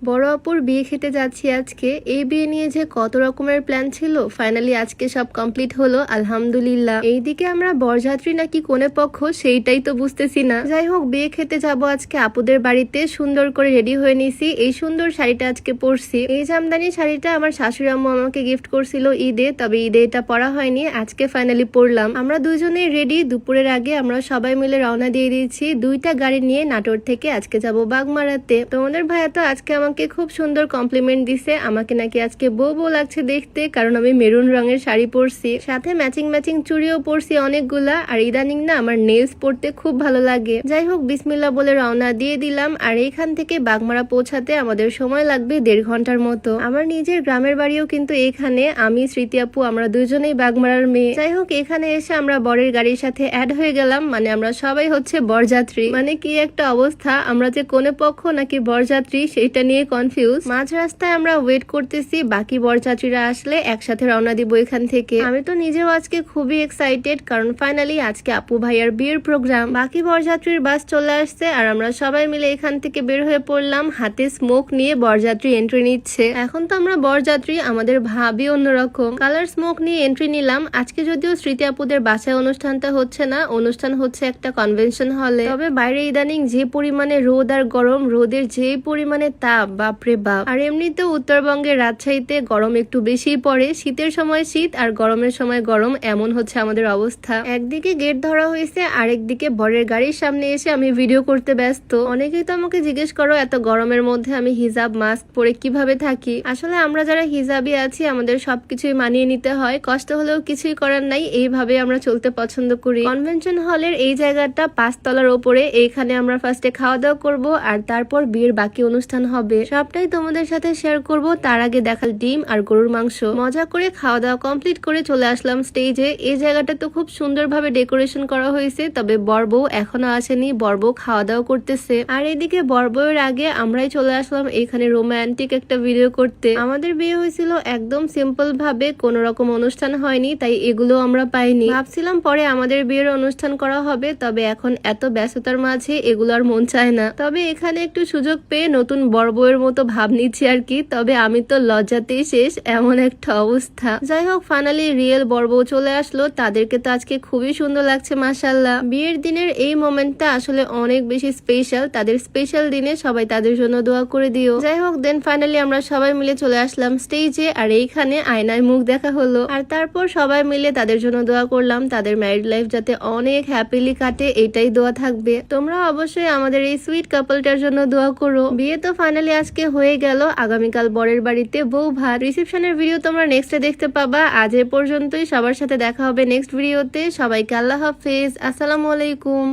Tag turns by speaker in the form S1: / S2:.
S1: বড় আপুর বিয়ে খেতে যাচ্ছি আজকে। এই বিয়ে নিয়ে যে কত রকমের প্ল্যান ছিল, ফাইনালি আজকে সব কমপ্লিট হলো আলহামদুলিল্লাহ। এইদিকে আমরা বরযাত্রী নাকি কোনে পক্ষ সেইটাই তো বুঝতেছি না। যাই হোক, বিয়ে খেতে যাব আজকে আপুদের বাড়িতে। সুন্দর করে রেডি হয়ে নিছি। এই সুন্দর শাড়িটা আজকে পরছি। এই জামদানি শাড়িটা আমার শাশুড়ি আম্মু আমাকে গিফট করছিল ঈদে, তবে ঈদে এটা পরা হয়নি, আজকে ফাইনালি পরলাম। আমরা দুজনেই রেডি। দুপুরের আগে আমরা সবাই মিলে রওনা দিয়ে দিয়েছি দুইটা গাড়ি নিয়ে নাটোর থেকে। আজকে যাব বাগমারাতে। তোমাদের ভাইয়া তো আজকে আমাকে খুব সুন্দর কমপ্লিমেন্ট দিছে। আমাকে নাকি আজকে বউ বউ লাগছে দেখতে, কারণ আমি মেরুন রঙের শাড়ি পরছি, সাথে ম্যাচিং ম্যাচিং চুড়িও পরছি অনেকগুলা। আর ইদানিং না আমার নেলস পরতে খুব ভালো লাগে। যাই হোক, বিসমিল্লাহ বলে রওনা দিয়ে দিলাম। আর এইখান থেকে বাগমারা পৌঁছাতে আমাদের সময় লাগবে 1.5 ঘন্টার মতো। আমার নিজের গ্রামের বাড়িও কিন্তু এখানে। আমি স্মৃতি আপু আমরা দুজনেই বাগমারার মেয়ে। যাই হোক, এখানে এসে আমরা বরের গাড়ির সাথে অ্যাড হয়ে গেলাম। মানে আমরা সবাই হচ্ছে বরযাত্রী। মানে কি একটা অবস্থা, আমরা যে কোনে পক্ষ নাকি বরযাত্রী সেটা নিয়ে কনফিউজ। মাঝ রাস্তায় আমরা ওয়েট করতেছি বাকি বরযাত্রীরা আসলে একসাথে রওনা দিব এখান থেকে। আমি তো নিজেও আজকে খুবই এক্সাইটেড, কারণ ফাইনালি আজকে আপু ভাইয়ার বিয়ের প্রোগ্রাম। বাকি বরযাত্রীর বাস চলে আসছে আর আমরা সবাই মিলে এখান থেকে বের হয়ে পড়লাম। হাতে স্মোক নিয়ে বরযাত্রী এন্ট্রি নিচ্ছে। এখন তো আমরা বরযাত্রী, আমাদের ভাবই অন্যরকম। কালার স্মোক নিয়ে এন্ট্রি নিলাম। আজকে যদিও স্মৃতি আপুদের বাসায় অনুষ্ঠানটা হচ্ছে না, অনুষ্ঠান হচ্ছে একটা কনভেনশন হলে। তবে বাইরে ইদানিং যে পরিমাণে রোদ আর গরম, রোদের যে পরিমাণে তাপ, বাপরে বাপ। আর এমনিতেও উত্তরবঙ্গের রাজশাহীতে গরম একটু বেশিই পড়ে। শীতের সময় শীত আর গরমের সময় গরম, এমন হচ্ছে আমাদের অবস্থা। একদিকে গেট ধরা হয়েছে, আরেকদিকে বরের গাড়ির সামনে এসে আমি ভিডিও করতে ব্যস্ত। অনেকেই তো আমাকে জিজ্ঞেস করো এত গরমের মধ্যে আমি হিজাব মাস্ক পরে কিভাবে থাকি। আসলে আমরা যারা হিজাবি আছি আমাদের সবকিছুই মানিয়ে নিতে হয়, কষ্ট হলেও কিছুই করার নাই। এইভাবে আমরা চলতে পছন্দ করি। কনভেনশন হলের এই জায়গাটা 5 তলার ওপরে। এইখানে আমরা ফার্স্টে খাওয়া দাওয়া করবো আর তারপর বিয়ের বাকি অনুষ্ঠান হবে। সবটাই তোমাদের সাথে শেয়ার করব। তার আগে দেখাল ডিম আর গরুর মাংস। মজা করে খাওয়া দাওয়া কমপ্লিট করে চলে আসলাম স্টেজে। এই জায়গাটা তো খুব সুন্দরভাবে ডেকোরেশন করা হয়েছে, তবে বর বউ এখনো আসেনি। বর বউ খাওয়া দাওয়া করতেছে। আর এদিকে বর বউয়ের আগে আমরাই চলে আসলাম এখানে রোমান্টিক একটা ভিডিও করতে। আমাদের বিয়ে হয়েছিল একদম সিম্পল ভাবে, কোন রকম অনুষ্ঠান হয়নি, তাই এগুলো আমরা পাইনি। ভাবছিলাম পরে আমাদের বিয়ের অনুষ্ঠান করা হবে, তবে এখন এত ব্যস্ততার মাঝে এগুলো আর মন চায় না। তবে এখানে একটু সুযোগ পেয়ে নতুন বর বউয়ের মতো ভাব নিচ্ছি আর কি। তবে আমি তো লজ্জাতেই শেষ, এমন একটা অবস্থা। যাই হোক, ফাইনালি রিয়েল বর বউ চলে আসলো। তাদেরকে তো আজকে খুবই সুন্দর লাগছে মাশাআল্লাহ। বিয়ের দিনের এই মোমেন্টটা আসলে অনেক বেশি স্পেশাল। তাদের স্পেশাল দিনে সবাই তাদের জন্য দোয়া করে দিও। যাই হোক, দেন ফাইনালি আমরা সবাই মিলে চলে আসলাম স্টেজে। আর এইখানে আয়নায় মুখ দেখা হলো। আর তারপর সবাই মিলে তাদের জন্য দোয়া করলাম, তাদের ম্যারিড লাইফ যাতে অনেক হ্যাপিলি কাটে, এটাই দোয়া থাকবে। তোমরা অবশ্যই আমাদের এই সুইট কাপলটার জন্য দোয়া করো। বিয়ে তো ফাইনালি আজকে হয়ে গেল। আগামীকাল বরের বাড়িতে বউ ভাত। রিসেপশনের ভিডিও তোমরা নেক্সটে দেখতে পাবা। আজ এ পর্যন্তই। সবার সাথে দেখা হবে নেক্সট ভিডিওতে। সবাইকে আল্লাহ হাফেজ, আসসালামু আলাইকুম।